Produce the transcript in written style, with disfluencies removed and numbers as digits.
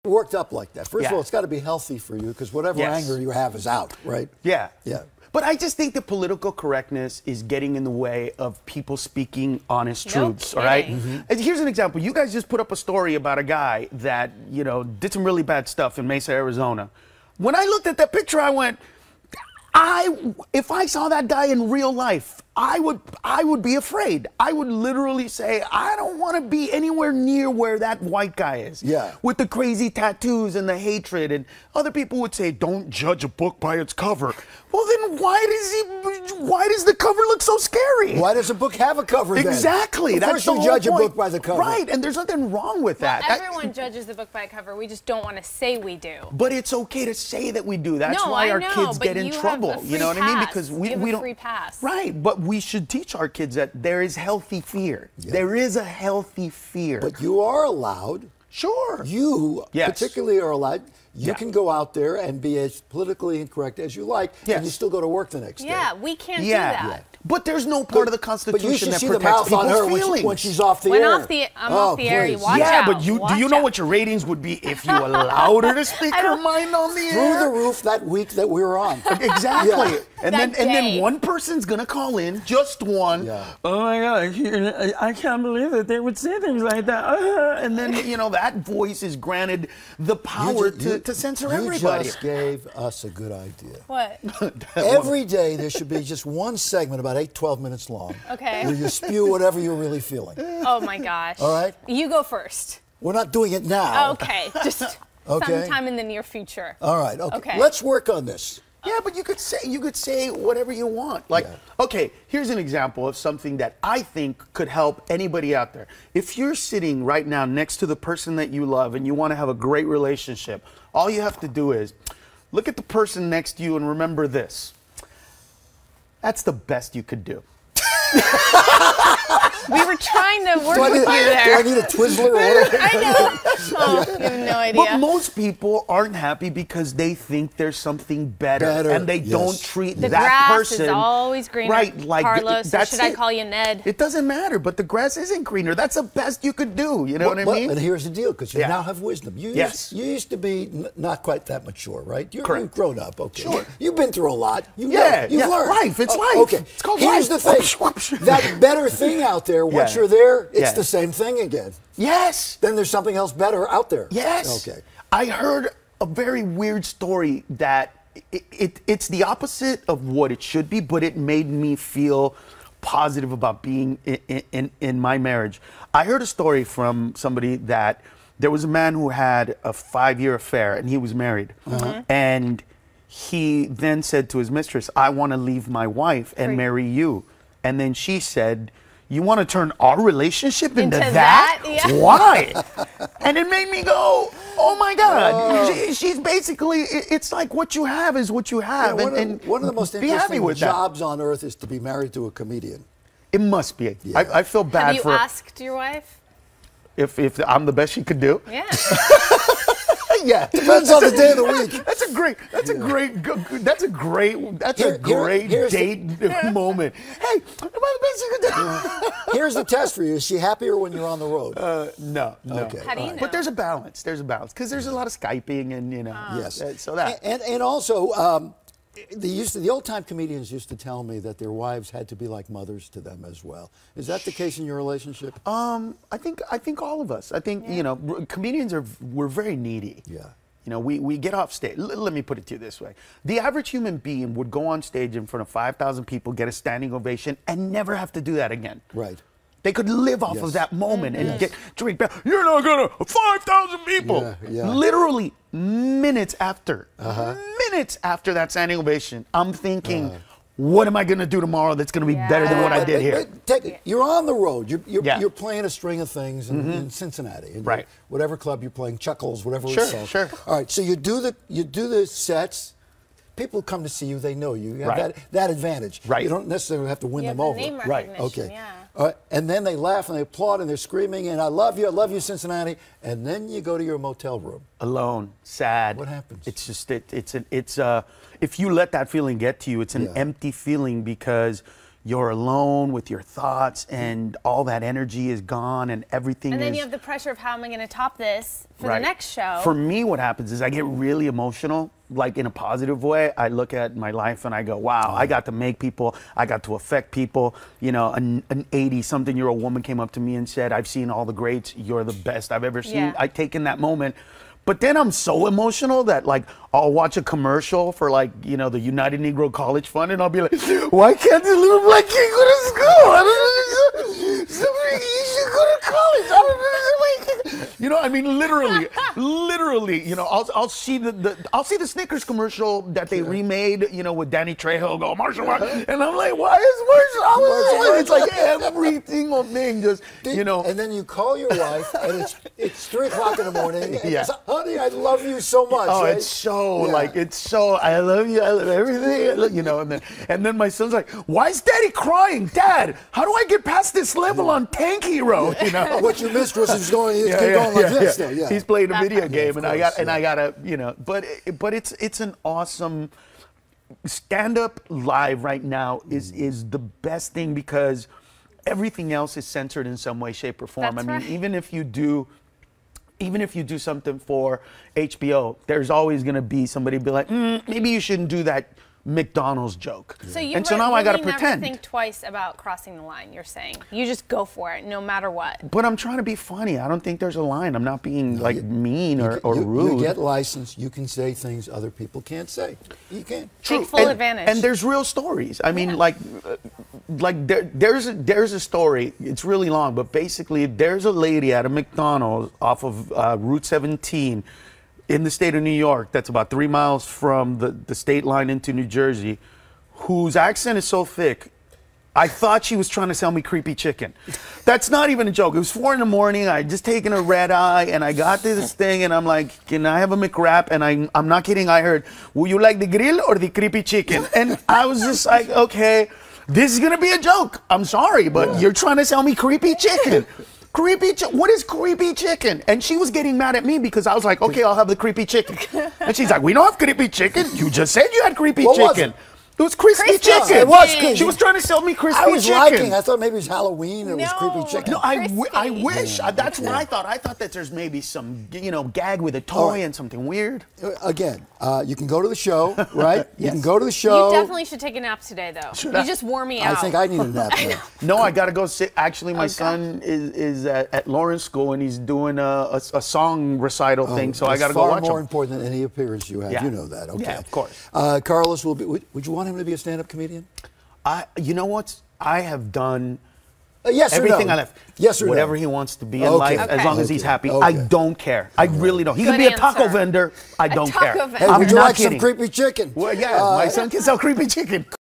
worked up like that. First of Yeah. all, it's got to be healthy for you because whatever Yes. anger you have is out, right? Yeah. Yeah. But I just think the political correctness is getting in the way of people speaking honest truths, all right? And here's an example. You guys just put up a story about a guy that, you know, did some really bad stuff in Mesa, Arizona. When I looked at that picture, I went, if I saw that guy in real life, I would be afraid. I would literally say, I don't want to be anywhere near where that white guy is. Yeah. With the crazy tattoos and the hatred. And other people would say, don't judge a book by its cover. Well, then why does the cover look so scary? Why does a book have a cover then? Exactly. Of course you judge a book by the cover. Right, and there's nothing wrong with that. Everyone judges the book by a cover. We just don't want to say we do. But it's okay to say that we do. That's No, why I our know, kids but get in you have trouble. a You know what free I mean? pass. Because You we have a don't. free pass. Right, but we should teach our kids that there is healthy fear. Yeah. There is a healthy fear. But you are allowed. Sure. You Yes. particularly are allowed. You Yeah. can go out there and be as politically incorrect as you like, Yes. and you still go to work the next day. Yeah, we can't do Yeah. that. But there's no part of the But Constitution you should that see the protects mouth on people's her feelings. when she's off the When air. I'm off the air, you please. watch Yeah, out. but do you Watch know out. what your ratings would be if you allowed her to speak her mind on the Through air? the roof that week that we were on. Exactly. Yeah. And That then day. one person's gonna call in, just one. Yeah. Oh my God, I can't believe that they would say things like that. And then that voice is granted the power to censor everybody. You just gave us a good idea. What? Every day there should be just one segment about 12 minutes long. Okay. Where you spew whatever you're really feeling. Oh my gosh. All right. You go first. We're not doing it now. Okay. Just Okay. sometime in the near future. All right. Okay. Okay. Let's work on this. Yeah, but you could say whatever you want. Like, Yeah. okay, here's an example of something that I think could help anybody out there. If you're sitting right now next to the person that you love and you want to have a great relationship, all you have to do is look at the person next to you and remember this. That's the best you could do. We were trying to work Do I with need, you do I there. need a Twizzler or whatever? I know. Oh, you have no idea. But most people aren't happy because they think there's something better, Better, and they yes. don't treat the that grass person is always greener. right. Like Carlos, or that's should I it. call you Ned? It doesn't matter, but the grass isn't greener. That's the best you could do. You know what I mean? But here's the deal, because you Yeah. now have wisdom. You Yes. used to be not quite that mature, right? Correct. You've grown up, okay. Sure. You've been through a lot. You've Yeah, you've yeah. learned. Life, it's life. Okay. It's called Here's life. the thing. That better thing out there, once Yeah. you're there, it's Yeah. the same thing again. Yes. Then there's something else better out there. Yes. Okay. I heard a very weird story that it's the opposite of what it should be, but it made me feel positive about being in my marriage. I heard a story from somebody that there was a man who had a 5-year affair and he was married. And he then said to his mistress, I want to leave my wife and marry you. And then she said, you want to turn our relationship into that? Yeah. Why? And it made me go, oh my God. She's basically, it's like what you have is what you have. Yeah, one of the most be happy interesting with that. jobs on earth is to be married to a comedian. It must be. Yeah. I feel bad Have you for asked your wife? if I'm the best she could do. Yeah. Yeah. Depends on the day of the week. That's a great here's date moment. Hey, am I the best you could do? Here's the test for you. Is she happier when you're on the road? No. Okay. How do you know? But there's a balance. Because there's a lot of Skyping and Yes. So that. And also, the old-time comedians used to tell me that their wives had to be like mothers to them as well. Is that the case in your relationship? I think all of us. I think comedians we're very needy. Yeah. We get off stage. Let me put it to you this way: the average human being would go on stage in front of 5,000 people, get a standing ovation, and never have to do that again. Right. They could live off Yes. of that moment and Yes. get drink back. You're not gonna 5,000 people. Yeah, yeah. Literally minutes after that standing ovation, I'm thinking, what am I gonna do tomorrow that's gonna be better than what I did here? You're on the road. Yeah. You're playing a string of things in Cincinnati. And Right. Whatever club you're playing, Chuckles, whatever Sure, it's called. sure. All right. So you do the sets. People come to see you. They know you. You have Right. that advantage. Right. You don't necessarily have to win You them have the over. name Right. recognition, Okay. yeah. All right. And then they laugh and they applaud and they're screaming and I love you, Cincinnati. And then you go to your motel room. Alone, sad. What happens? It's just if you let that feeling get to you, it's an Yeah. empty feeling because you're alone with your thoughts, and all that energy is gone, and everything. And then is, you have the pressure of how am I going to top this for right. the next show? For me, what happens is I get really emotional, like in a positive way. I look at my life and I go, wow, I got to make people, I got to affect people. You know, an 80-something-year-old woman came up to me and said, I've seen all the greats, you're the best I've ever seen. Yeah. I take in that moment. But then I'm so emotional that, like, I'll watch a commercial for, like, you know, the United Negro College Fund, and I'll be like, why can't this little black kid go to school? I don't know. Somebody, you should go to college. I don't know. You know, I mean, literally, you know, I'll see the Snickers commercial that they remade, you know, with Danny Trejo, go Marshall, and I'm like, why is Marshall? It's like every single thing, just, you know. And then you call your wife, and it's 3 o'clock in the morning. And Yeah. it's, honey, I love you so much. Oh, right? it's so like, it's so, I love you, I love everything, you know. And then my son's like, why is Daddy crying? Dad, how do I get past this level on Tank Hero? You know. What your mistress is going, going like this. Though, yeah. He's playing a video game, of and course, I gotta, you know. But it's an awesome stand-up live right now is the best thing, because everything else is censored in some way, shape, or form. That's I mean, right. even if you do something for HBO, there's always gonna be somebody be like, maybe you shouldn't do that McDonald's joke. So you and so now I gotta really pretend. never think twice about crossing the line, you're saying. You just go for it, no matter what. But I'm trying to be funny. I don't think there's a line. I'm not being like mean or rude. You get licensed. You can say things other people can't say. You can. Take full advantage. And there's real stories. I mean, there's a story. It's really long, but basically, there's a lady at a McDonald's off of Route 17 in the state of New York. That's about 3 miles from the state line into New Jersey, whose accent is so thick, I thought she was trying to sell me creepy chicken. That's not even a joke. It was 4 in the morning. I had just taken a red eye, and I got to this thing, and I'm like, can I have a McWrap? And I'm not kidding. I heard, will you like the grill or the creepy chicken? And I was just like, okay, this is going to be a joke. I'm sorry, but you're trying to sell me creepy chicken. What is creepy chicken? And she was getting mad at me because I was like, okay, I'll have the creepy chicken. And she's like, we don't have creepy chicken. You just said you had creepy What was chicken. it? It was crispy chicken. It was crispy. She was trying to sell me crispy I was chicken. liking. I thought maybe it was Halloween and it was No. creepy chicken. No, I Crispy. wish. That's what I thought. I thought that there's maybe some, you know, gag with a toy and something weird. Again, you can go to the show, right? You can go to the show. You definitely should take a nap today, though. You just wore me out. I think I need a nap now. No, I got to go sit. Actually, my God. son is at Lawrence School, and he's doing a song recital thing, so I It's got to go far watch more him. important than any appearance you have. Yeah. You know that, okay? Yeah, of course. Carlos will be. Would you want him to be a stand-up comedian? You know what? I have done Yes or everything no? I left. Yes or no? Whatever he wants to be in Okay. life, as long as he's Okay. happy. Okay. I don't care. I really don't. He can Good be a taco answer. vendor. I don't taco care. vendor. Hey, I'm would you not like kidding. some creepy chicken? Well, yeah, my son can sell creepy chicken.